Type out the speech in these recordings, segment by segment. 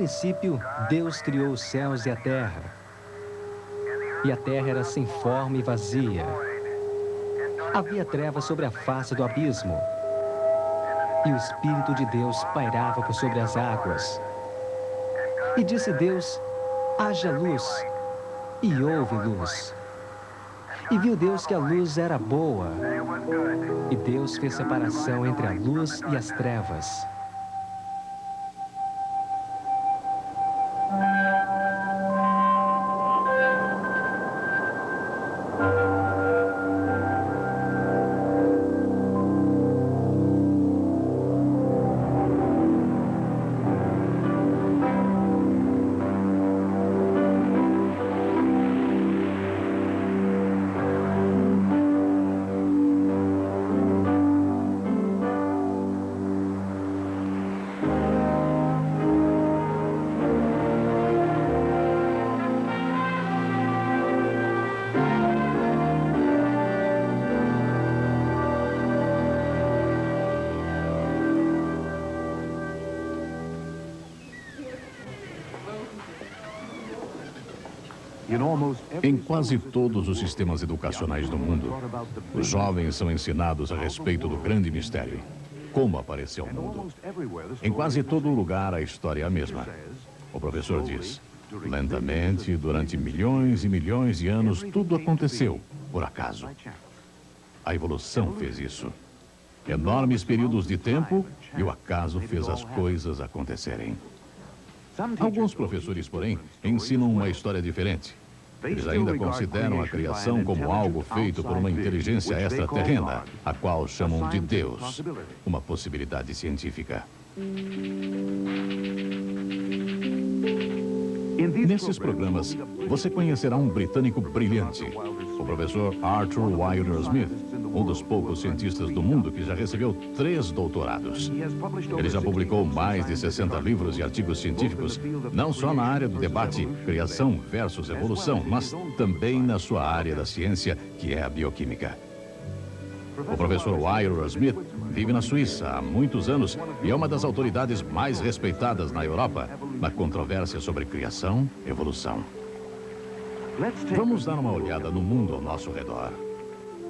princípio, Deus criou os céus e a terra. E a terra era sem forma e vazia. Havia trevas sobre a face do abismo. E o Espírito de Deus pairava por sobre as águas. E disse Deus: haja luz. E houve luz. E viu Deus que a luz era boa. E Deus fez separação entre a luz e as trevas. Em quase todos os sistemas educacionais do mundo, os jovens são ensinados a respeito do grande mistério, como apareceu ao mundo. Em quase todo lugar, a história é a mesma. O professor diz: lentamente, durante milhões e milhões de anos, tudo aconteceu, por acaso. A evolução fez isso. Enormes períodos de tempo e o acaso fez as coisas acontecerem. Alguns professores, porém, ensinam uma história diferente. Eles ainda consideram a criação como algo feito por uma inteligência extraterrena, a qual chamam de Deus, uma possibilidade científica. Nesses programas, você conhecerá um britânico brilhante, o professor Arthur Wilder Smith, um dos poucos cientistas do mundo que já recebeu 3 doutorados. Ele já publicou mais de 60 livros e artigos científicos, não só na área do debate criação versus evolução, mas também na sua área da ciência, que é a bioquímica. O professor Wilder Smith vive na Suíça há muitos anos e é uma das autoridades mais respeitadas na Europa na controvérsia sobre criação e evolução. Vamos dar uma olhada no mundo ao nosso redor.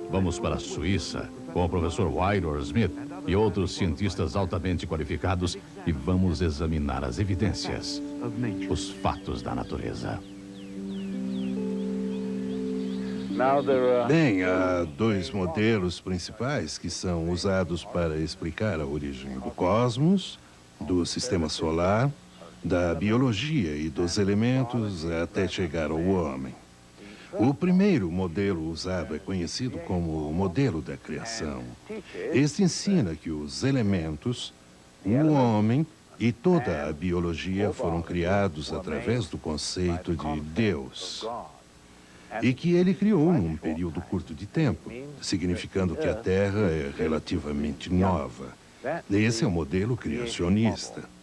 Vamos para a Suíça com o professor Wilder Smith e outros cientistas altamente qualificados e vamos examinar as evidências, os fatos da natureza. Bem, há 2 modelos principais que são usados para explicar a origem do cosmos, do sistema solar, da biologia e dos elementos até chegar ao homem. O primeiro modelo usado é conhecido como o modelo da criação. Este ensina que os elementos, o homem e toda a biologia foram criados através do conceito de Deus. E que ele criou num período curto de tempo, significando que a Terra é relativamente nova. Esse é o modelo criacionista.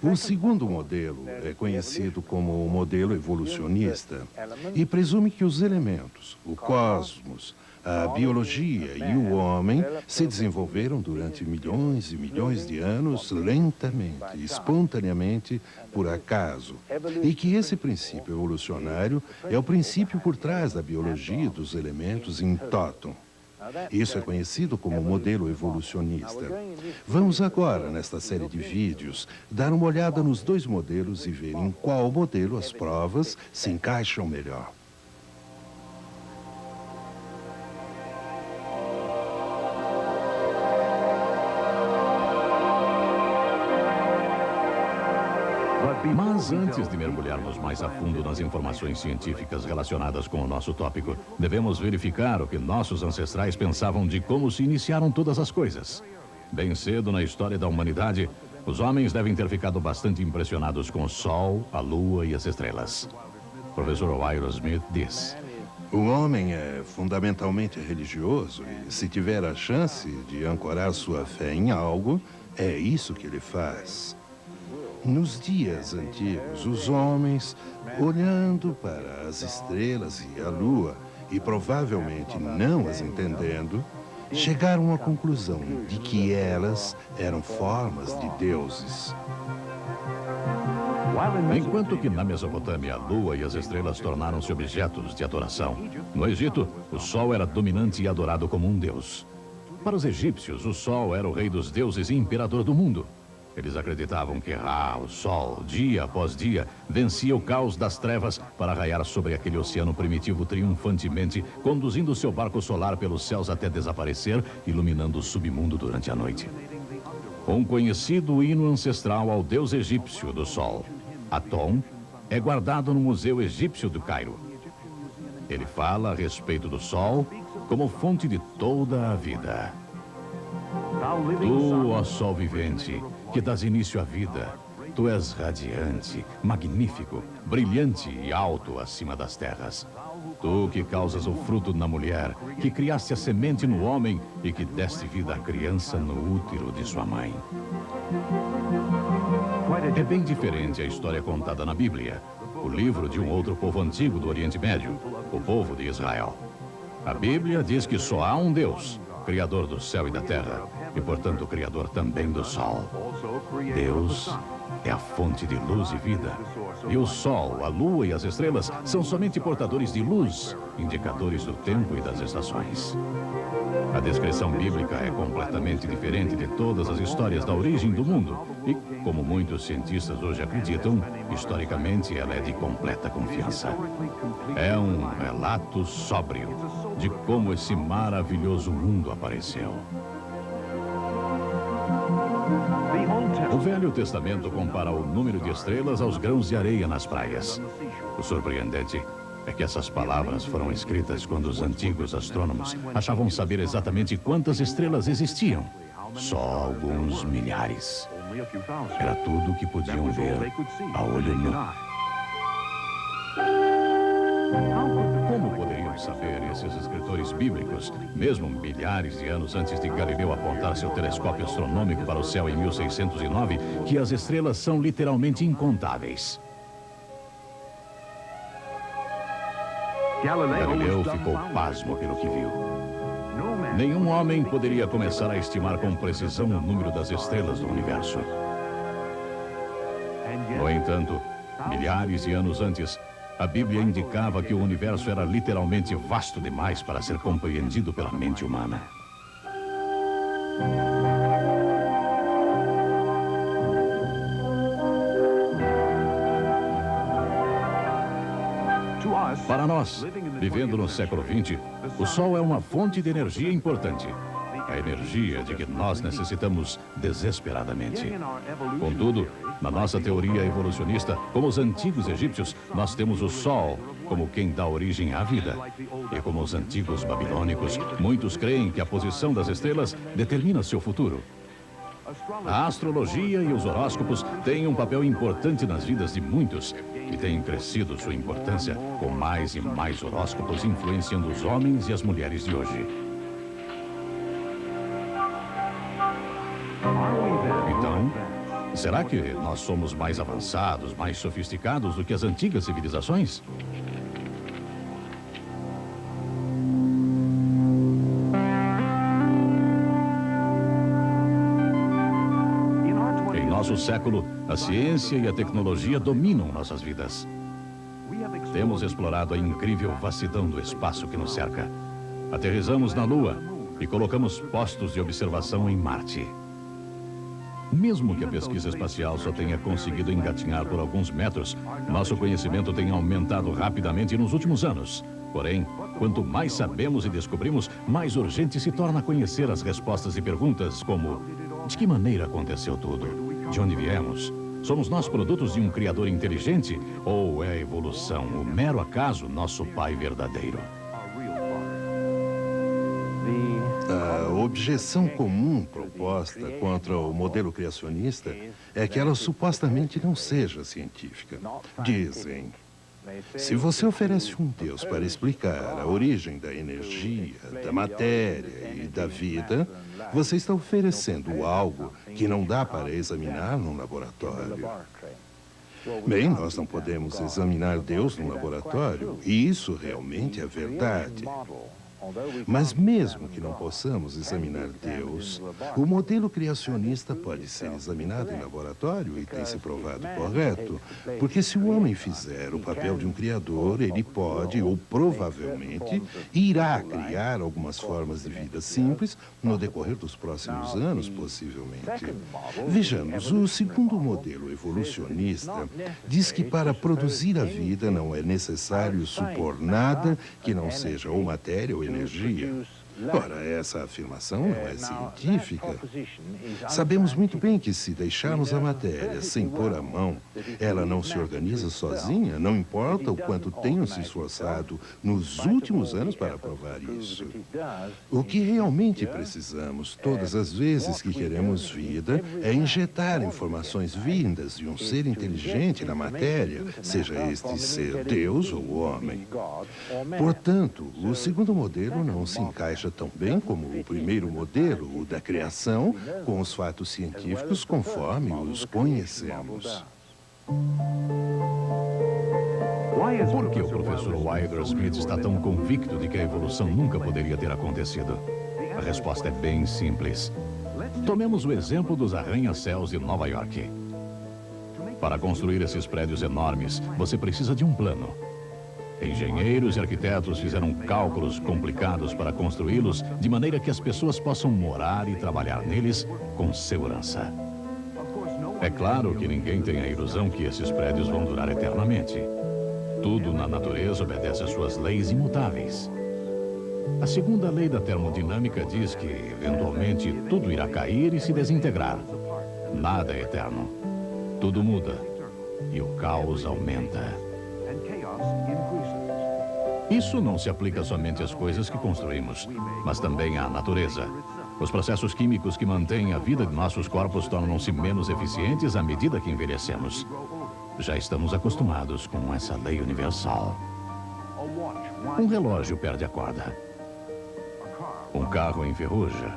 O segundo modelo é conhecido como o modelo evolucionista e presume que os elementos, o cosmos, a biologia e o homem se desenvolveram durante milhões e milhões de anos lentamente, espontaneamente, por acaso. E que esse princípio evolucionário é o princípio por trás da biologia dos elementos em tótum. Isso é conhecido como modelo evolucionista. Vamos agora, nesta série de vídeos, dar uma olhada nos 2 modelos e ver em qual modelo as provas se encaixam melhor. Mas antes de mergulharmos mais a fundo nas informações científicas relacionadas com o nosso tópico, devemos verificar o que nossos ancestrais pensavam de como se iniciaram todas as coisas. Bem cedo na história da humanidade, os homens devem ter ficado bastante impressionados com o Sol, a Lua e as estrelas. O professor Wilder Smith diz: O homem é fundamentalmente religioso e, se tiver a chance de ancorar sua fé em algo, é isso que ele faz. Nos dias antigos, os homens, olhando para as estrelas e a lua, e provavelmente não as entendendo, chegaram à conclusão de que elas eram formas de deuses. Enquanto que na Mesopotâmia a lua e as estrelas tornaram-se objetos de adoração, no Egito o sol era dominante e adorado como um deus. Para os egípcios, o sol era o rei dos deuses e imperador do mundo. Eles acreditavam que Ra, o sol, dia após dia, vencia o caos das trevas para raiar sobre aquele oceano primitivo triunfantemente, conduzindo seu barco solar pelos céus até desaparecer, iluminando o submundo durante a noite. Um conhecido hino ancestral ao deus egípcio do sol, Atom, é guardado no Museu Egípcio do Cairo. Ele fala a respeito do sol como fonte de toda a vida. Tu, ó sol vivente, que dás início à vida, tu és radiante, magnífico, brilhante e alto acima das terras. Tu que causas o fruto na mulher, que criaste a semente no homem e que deste vida à criança no útero de sua mãe. É bem diferente a história contada na Bíblia, o livro de um outro povo antigo do Oriente Médio, o povo de Israel. A Bíblia diz que só há um Deus, Criador do céu e da terra, e portanto Criador também do sol. Deus é a fonte de luz e vida. E o sol, a lua e as estrelas são somente portadores de luz, indicadores do tempo e das estações. A descrição bíblica é completamente diferente de todas as histórias da origem do mundo. E, como muitos cientistas hoje acreditam, historicamente ela é de completa confiança. É um relato sóbrio de como esse maravilhoso mundo apareceu. O Velho Testamento compara o número de estrelas aos grãos de areia nas praias. O surpreendente é que essas palavras foram escritas quando os antigos astrônomos achavam saber exatamente quantas estrelas existiam. Só alguns milhares. Era tudo o que podiam ver a olho nu. Como poderiam saber esses escritores bíblicos, mesmo milhares de anos antes de Galileu apontar seu telescópio astronômico para o céu em 1609, que as estrelas são literalmente incontáveis? Galileu ficou pasmo pelo que viu. Nenhum homem poderia começar a estimar com precisão o número das estrelas do universo. No entanto, milhares de anos antes, a Bíblia indicava que o universo era literalmente vasto demais para ser compreendido pela mente humana. Para nós, vivendo no século XX, o Sol é uma fonte de energia importante. A energia de que nós necessitamos desesperadamente. Contudo, na nossa teoria evolucionista, como os antigos egípcios, nós temos o Sol como quem dá origem à vida. E como os antigos babilônicos, muitos creem que a posição das estrelas determina seu futuro. A astrologia e os horóscopos têm um papel importante nas vidas de muitos e têm crescido sua importância com mais e mais horóscopos influenciando os homens e as mulheres de hoje. Então, será que nós somos mais avançados, mais sofisticados do que as antigas civilizações? Em nosso século, a ciência e a tecnologia dominam nossas vidas. Temos explorado a incrível vastidão do espaço que nos cerca. Aterrissamos na Lua e colocamos postos de observação em Marte. Mesmo que a pesquisa espacial só tenha conseguido engatinhar por alguns metros, nosso conhecimento tem aumentado rapidamente nos últimos anos. Porém, quanto mais sabemos e descobrimos, mais urgente se torna conhecer as respostas e perguntas como: de que maneira aconteceu tudo? De onde viemos? Somos nós produtos de um criador inteligente? Ou é a evolução, o mero acaso, nosso pai verdadeiro? A objeção comum proposta contra o modelo criacionista é que ela supostamente não seja científica. Dizem: se você oferece um Deus para explicar a origem da energia, da matéria e da vida, você está oferecendo algo que não dá para examinar num laboratório. Bem, nós não podemos examinar Deus num laboratório, e isso realmente é verdade. Mas mesmo que não possamos examinar Deus, o modelo criacionista pode ser examinado em laboratório e tem se provado correto, porque se o homem fizer o papel de um criador, ele pode, ou provavelmente, irá criar algumas formas de vida simples no decorrer dos próximos anos, possivelmente. Vejamos, o segundo modelo evolucionista diz que para produzir a vida não é necessário supor nada que não seja ou matéria ou energia. Ora, essa afirmação não é científica. Sabemos muito bem que se deixarmos a matéria sem pôr a mão, ela não se organiza sozinha, não importa o quanto tenham se esforçado nos últimos anos para provar isso. O que realmente precisamos, todas as vezes que queremos vida, é injetar informações vindas de um ser inteligente na matéria, seja este ser Deus ou homem. Portanto, o segundo modelo não se encaixa tão bem como o primeiro modelo, o da criação, com os fatos científicos conforme os conhecemos. Por que o professor Wilder Smith está tão convicto de que a evolução nunca poderia ter acontecido? A resposta é bem simples. Tomemos o exemplo dos arranha-céus de Nova York. Para construir esses prédios enormes, você precisa de um plano. Engenheiros e arquitetos fizeram cálculos complicados para construí-los de maneira que as pessoas possam morar e trabalhar neles com segurança. É claro que ninguém tem a ilusão que esses prédios vão durar eternamente. Tudo na natureza obedece às suas leis imutáveis. A segunda lei da termodinâmica diz que, eventualmente, tudo irá cair e se desintegrar. Nada é eterno. Tudo muda e o caos aumenta. Isso não se aplica somente às coisas que construímos, mas também à natureza. Os processos químicos que mantêm a vida de nossos corpos tornam-se menos eficientes à medida que envelhecemos. Já estamos acostumados com essa lei universal. Um relógio perde a corda. Um carro enferruja.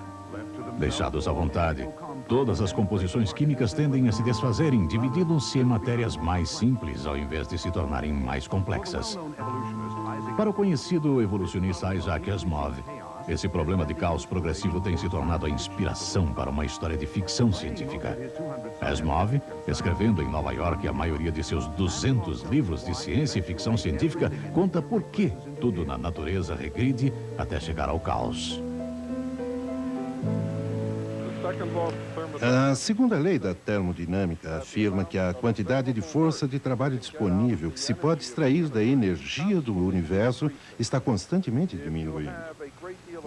Deixados à vontade, todas as composições químicas tendem a se desfazerem, dividindo-se em matérias mais simples ao invés de se tornarem mais complexas. Para o conhecido evolucionista Isaac Asimov, esse problema de caos progressivo tem se tornado a inspiração para uma história de ficção científica. Asimov, escrevendo em Nova York a maioria de seus 200 livros de ciência e ficção científica, conta por que tudo na natureza regride até chegar ao caos. A segunda lei da termodinâmica afirma que a quantidade de força de trabalho disponível que se pode extrair da energia do universo está constantemente diminuindo.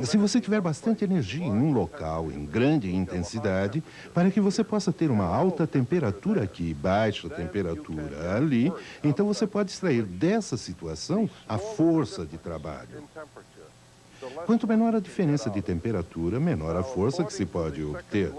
Se você tiver bastante energia em um local em grande intensidade, para que você possa ter uma alta temperatura aqui e baixa temperatura ali, então você pode extrair dessa situação a força de trabalho. Quanto menor a diferença de temperatura, menor a força que se pode obter.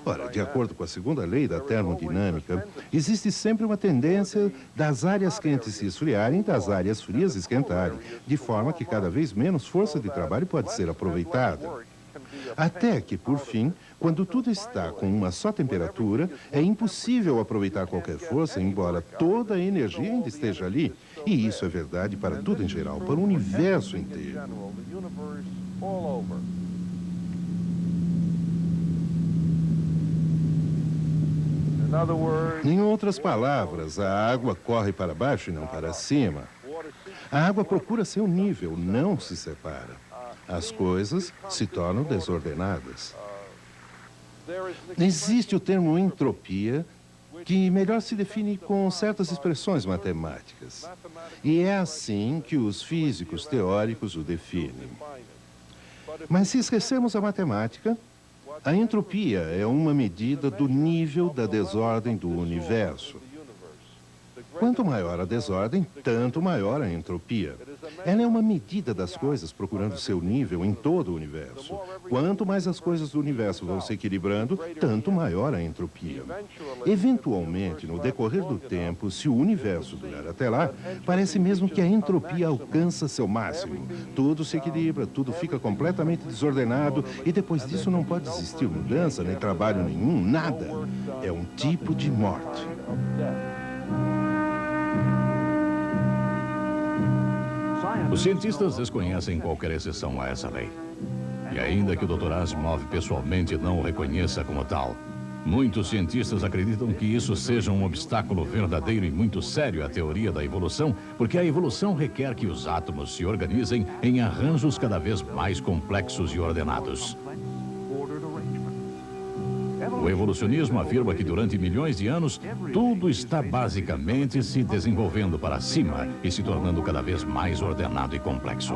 Ora, de acordo com a segunda lei da termodinâmica, existe sempre uma tendência das áreas quentes se esfriarem e das áreas frias esquentarem, de forma que cada vez menos força de trabalho pode ser aproveitada. Até que, por fim, quando tudo está com uma só temperatura, é impossível aproveitar qualquer força, embora toda a energia ainda esteja ali. E isso é verdade para tudo em geral, para o universo inteiro. Em outras palavras, a água corre para baixo e não para cima. A água procura seu nível, não se separa. As coisas se tornam desordenadas. Existe o termo entropia, que melhor se define com certas expressões matemáticas. E é assim que os físicos teóricos o definem. Mas se esquecermos a matemática, a entropia é uma medida do nível da desordem do universo. Quanto maior a desordem, tanto maior a entropia. Ela é uma medida das coisas procurando seu nível em todo o universo. Quanto mais as coisas do universo vão se equilibrando, tanto maior a entropia. Eventualmente, no decorrer do tempo, se o universo durar até lá, parece mesmo que a entropia alcança seu máximo. Tudo se equilibra, tudo fica completamente desordenado e depois disso não pode existir mudança, nem trabalho nenhum, nada. É um tipo de morte. Os cientistas desconhecem qualquer exceção a essa lei. E ainda que o Dr. Asimov pessoalmente não o reconheça como tal, muitos cientistas acreditam que isso seja um obstáculo verdadeiro e muito sério à teoria da evolução, porque a evolução requer que os átomos se organizem em arranjos cada vez mais complexos e ordenados. O evolucionismo afirma que durante milhões de anos, tudo está basicamente se desenvolvendo para cima e se tornando cada vez mais ordenado e complexo.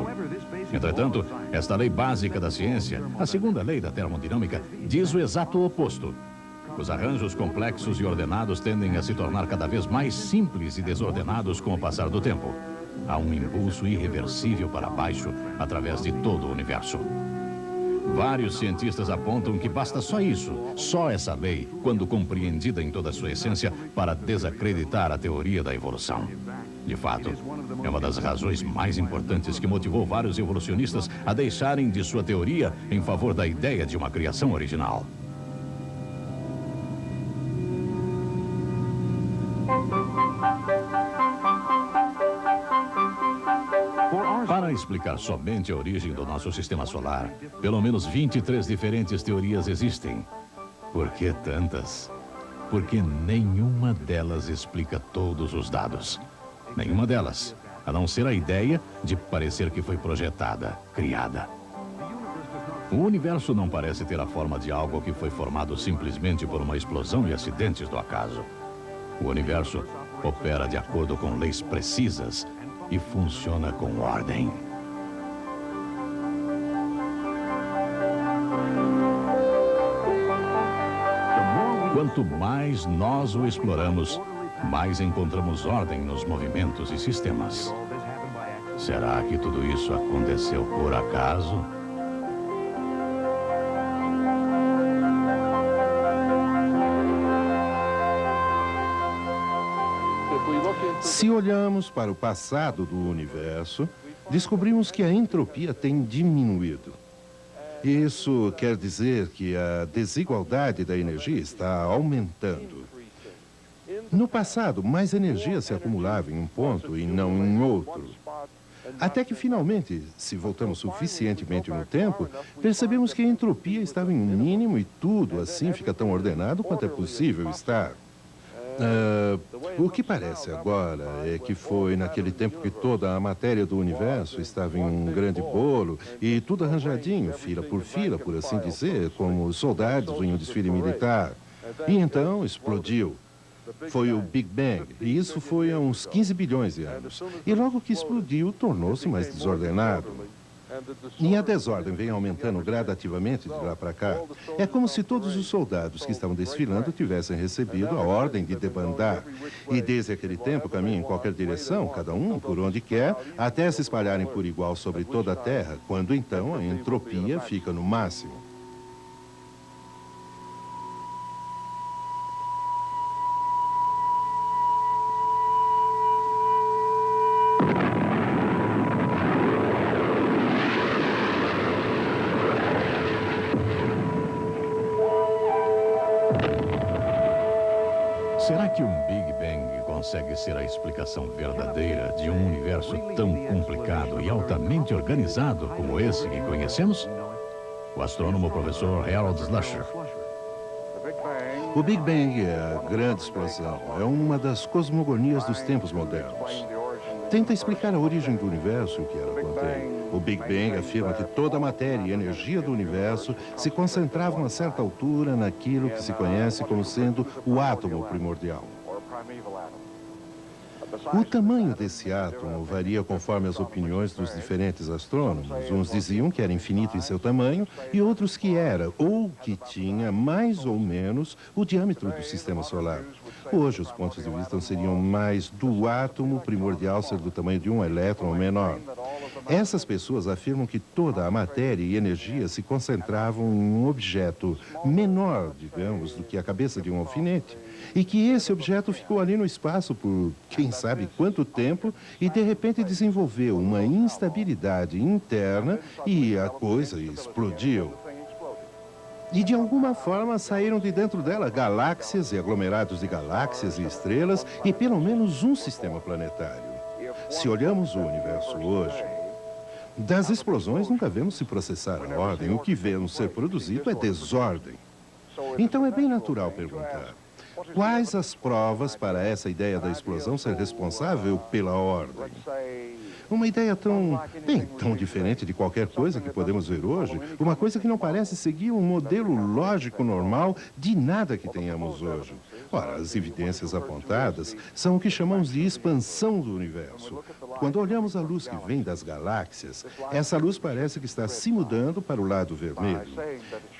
Entretanto, esta lei básica da ciência, a segunda lei da termodinâmica, diz o exato oposto. Os arranjos complexos e ordenados tendem a se tornar cada vez mais simples e desordenados com o passar do tempo. Há um impulso irreversível para baixo através de todo o universo. Vários cientistas apontam que basta só isso, só essa lei, quando compreendida em toda a sua essência, para desacreditar a teoria da evolução. De fato, é uma das razões mais importantes que motivou vários evolucionistas a deixarem de sua teoria em favor da ideia de uma criação original. Para explicar somente a origem do nosso sistema solar, pelo menos 23 diferentes teorias existem. Por que tantas? Porque nenhuma delas explica todos os dados. Nenhuma delas, a não ser a ideia de parecer que foi projetada, criada. O universo não parece ter a forma de algo que foi formado simplesmente por uma explosão e acidentes do acaso. O universo opera de acordo com leis precisas e funciona com ordem. Quanto mais nós o exploramos, mais encontramos ordem nos movimentos e sistemas. Será que tudo isso aconteceu por acaso? Se olhamos para o passado do universo, descobrimos que a entropia tem diminuído. Isso quer dizer que a desigualdade da energia está aumentando. No passado, mais energia se acumulava em um ponto e não em outro. Até que, finalmente, se voltamos suficientemente no tempo, percebemos que a entropia estava em um mínimo e tudo, assim, fica tão ordenado quanto é possível estar. O que parece agora é que foi naquele tempo que toda a matéria do universo estava em um grande bolo e tudo arranjadinho, fila, por assim dizer, como soldados em um desfile militar. E então explodiu. Foi o Big Bang, e isso foi há uns 15 bilhões de anos. E logo que explodiu, tornou-se mais desordenado. E a desordem vem aumentando gradativamente de lá para cá. É como se todos os soldados que estavam desfilando tivessem recebido a ordem de debandar. E desde aquele tempo caminham em qualquer direção, cada um por onde quer, até se espalharem por igual sobre toda a Terra, quando então a entropia fica no máximo. Será que um Big Bang consegue ser a explicação verdadeira de um universo tão complicado e altamente organizado como esse que conhecemos? O astrônomo professor Harold Slusher. O Big Bang é a grande explosão, é uma das cosmogonias dos tempos modernos. Tenta explicar a origem do universo, o que ela contém. O Big Bang afirma que toda a matéria e energia do universo se concentravam a certa altura naquilo que se conhece como sendo o átomo primordial. O tamanho desse átomo varia conforme as opiniões dos diferentes astrônomos. Uns diziam que era infinito em seu tamanho e outros que era, ou que tinha, mais ou menos, o diâmetro do sistema solar. Hoje, os pontos de vista seriam mais do átomo primordial ser do tamanho de um elétron ou menor. Essas pessoas afirmam que toda a matéria e energia se concentravam em um objeto menor, digamos, do que a cabeça de um alfinete, e que esse objeto ficou ali no espaço por quem sabe quanto tempo e de repente desenvolveu uma instabilidade interna e a coisa explodiu. E de alguma forma saíram de dentro dela galáxias e aglomerados de galáxias e estrelas e pelo menos um sistema planetário. Se olhamos o universo hoje, das explosões nunca vemos se processar a ordem. O que vemos ser produzido é desordem. Então é bem natural perguntar: quais as provas para essa ideia da explosão ser responsável pela ordem? Uma ideia tão diferente de qualquer coisa que podemos ver hoje, uma coisa que não parece seguir um modelo lógico normal de nada que tenhamos hoje. Ora, as evidências apontadas são o que chamamos de expansão do universo. Quando olhamos a luz que vem das galáxias, essa luz parece que está se mudando para o lado vermelho.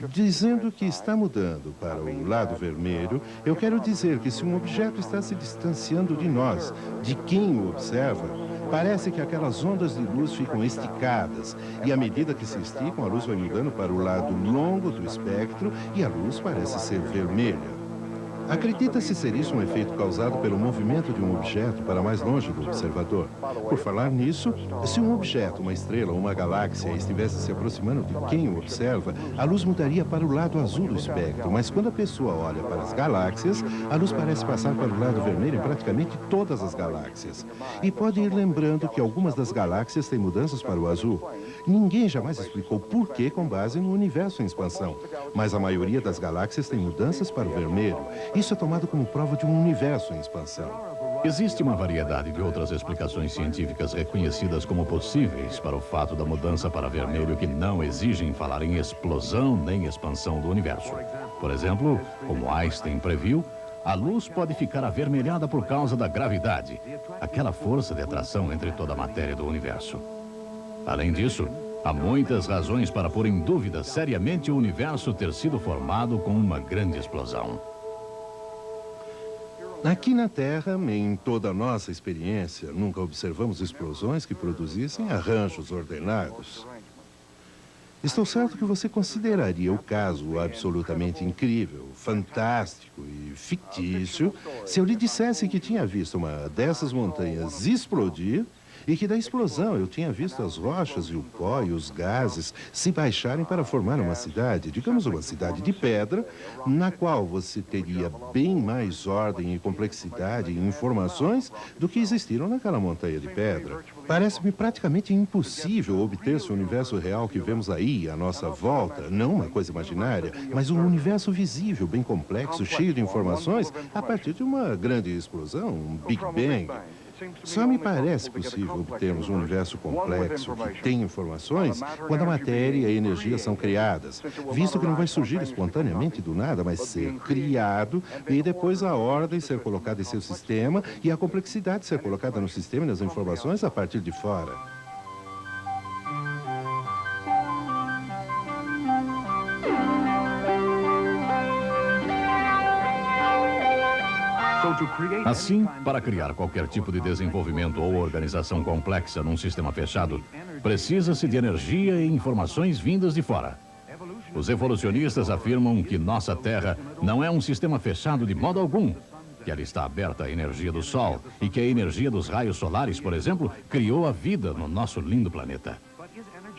Dizendo que está mudando para o lado vermelho, eu quero dizer que se um objeto está se distanciando de nós, de quem o observa, parece que aquelas ondas de luz ficam esticadas, e à medida que se esticam, a luz vai mudando para o lado longo do espectro e a luz parece ser vermelha. Acredita-se ser isso um efeito causado pelo movimento de um objeto para mais longe do observador. Por falar nisso, se um objeto, uma estrela ou uma galáxia estivesse se aproximando de quem o observa, a luz mudaria para o lado azul do espectro, mas quando a pessoa olha para as galáxias, a luz parece passar para o lado vermelho em praticamente todas as galáxias. E pode ir lembrando que algumas das galáxias têm mudanças para o azul. Ninguém jamais explicou por que com base no universo em expansão, mas a maioria das galáxias tem mudanças para o vermelho. Isso é tomado como prova de um universo em expansão. Existe uma variedade de outras explicações científicas reconhecidas como possíveis para o fato da mudança para vermelho que não exigem falar em explosão nem expansão do universo. Por exemplo, como Einstein previu, a luz pode ficar avermelhada por causa da gravidade, aquela força de atração entre toda a matéria do universo. Além disso, há muitas razões para pôr em dúvida seriamente o universo ter sido formado com uma grande explosão. Aqui na Terra, em toda a nossa experiência, nunca observamos explosões que produzissem arranjos ordenados. Estou certo que você consideraria o caso absolutamente incrível, fantástico e fictício se eu lhe dissesse que tinha visto uma dessas montanhas explodir e que da explosão eu tinha visto as rochas e o pó e os gases se baixarem para formar uma cidade, digamos uma cidade de pedra, na qual você teria bem mais ordem e complexidade e informações do que existiram naquela montanha de pedra. Parece-me praticamente impossível obter-se o universo real que vemos aí à nossa volta, não uma coisa imaginária, mas um universo visível, bem complexo, cheio de informações, a partir de uma grande explosão, um Big Bang. Só me parece possível obtermos um universo complexo que tem informações quando a matéria e a energia são criadas, visto que não vai surgir espontaneamente do nada, mas ser criado e depois a ordem ser colocada em seu sistema e a complexidade ser colocada no sistema e nas informações a partir de fora. Assim, para criar qualquer tipo de desenvolvimento ou organização complexa num sistema fechado, precisa-se de energia e informações vindas de fora. Os evolucionistas afirmam que nossa Terra não é um sistema fechado de modo algum, que ela está aberta à energia do Sol e que a energia dos raios solares, por exemplo, criou a vida no nosso lindo planeta.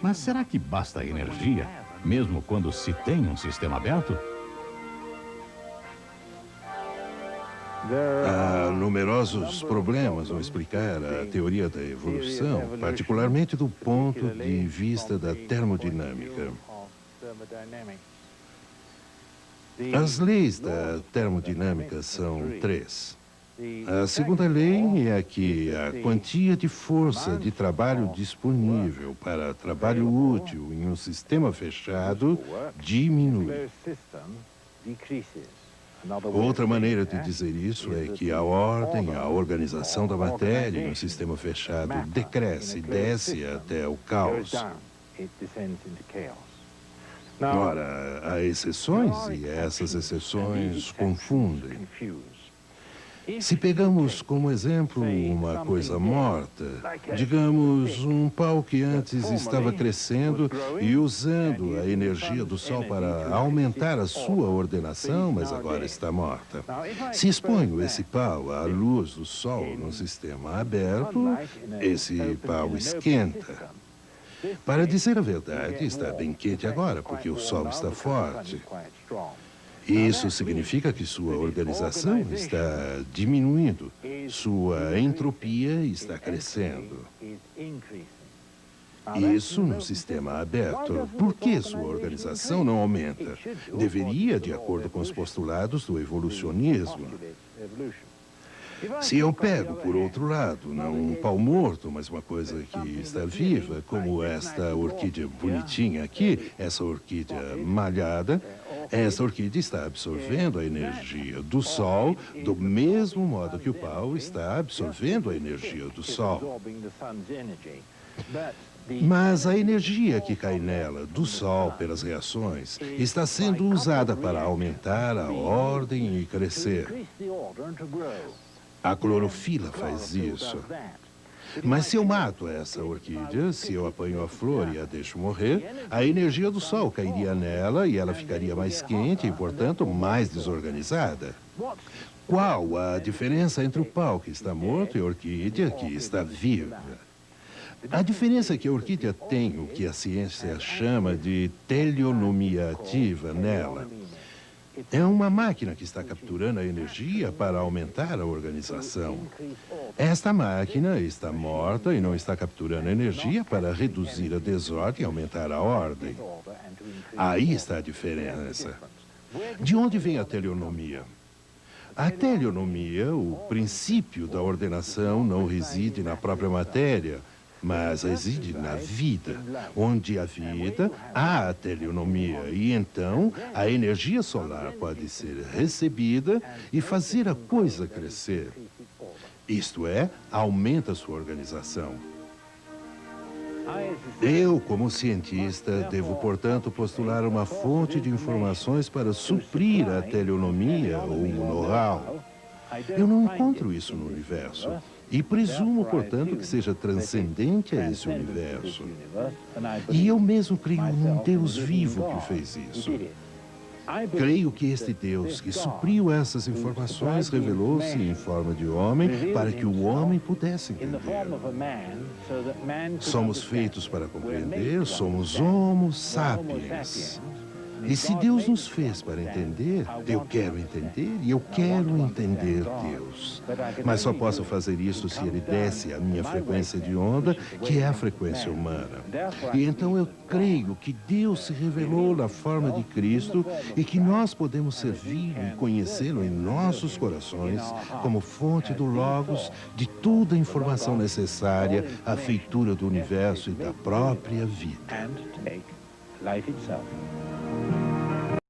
Mas será que basta a energia, mesmo quando se tem um sistema aberto? Há numerosos problemas ao explicar a teoria da evolução, particularmente do ponto de vista da termodinâmica. As leis da termodinâmica são três. A segunda lei é que a quantia de força de trabalho disponível para trabalho útil em um sistema fechado diminui. Outra maneira de dizer isso é que a ordem, a organização da matéria em um sistema fechado decresce, desce até o caos. Ora, há exceções e essas exceções confundem. Se pegamos como exemplo uma coisa morta, digamos um pau que antes estava crescendo e usando a energia do Sol para aumentar a sua ordenação, mas agora está morta. Se exponho esse pau à luz do Sol no sistema aberto, esse pau esquenta. Para dizer a verdade, está bem quente agora, porque o Sol está forte. Isso significa que sua organização está diminuindo, sua entropia está crescendo. Isso num sistema aberto. Por que sua organização não aumenta? Deveria, de acordo com os postulados do evolucionismo. Se eu pego, por outro lado, não um pau morto, mas uma coisa que está viva, como esta orquídea bonitinha aqui, essa orquídea malhada, essa orquídea está absorvendo a energia do Sol do mesmo modo que o pau está absorvendo a energia do Sol. Mas a energia que cai nela, do Sol, pelas reações, está sendo usada para aumentar a ordem e crescer. A clorofila faz isso. Mas se eu mato essa orquídea, se eu apanho a flor e a deixo morrer, a energia do Sol cairia nela e ela ficaria mais quente e, portanto, mais desorganizada. Qual a diferença entre o pau que está morto e a orquídea que está viva? A diferença é que a orquídea tem o que a ciência chama de teleonomia ativa nela. É uma máquina que está capturando a energia para aumentar a organização. Esta máquina está morta e não está capturando energia para reduzir a desordem e aumentar a ordem. Aí está a diferença. De onde vem a teleonomia? A teleonomia, o princípio da ordenação, não reside na própria matéria, mas reside na vida. Onde há vida, há a teleonomia. E então, a energia solar pode ser recebida e fazer a coisa crescer. Isto é, aumenta sua organização. Eu, como cientista, devo, portanto, postular uma fonte de informações para suprir a teleonomia ou o know-how. Eu não encontro isso no universo. E presumo, portanto, que seja transcendente a esse universo. E eu mesmo creio num Deus vivo que fez isso. Creio que este Deus que supriu essas informações revelou-se em forma de homem para que o homem pudesse entender. Somos feitos para compreender, somos Homo sapiens. E se Deus nos fez para entender, eu quero entender e eu quero entender Deus. Mas só posso fazer isso se Ele desce a minha frequência de onda, que é a frequência humana. E então eu creio que Deus se revelou na forma de Cristo e que nós podemos servi-lo e conhecê-lo em nossos corações como fonte do Logos, de toda a informação necessária à feitura do universo e da própria vida. Life itself.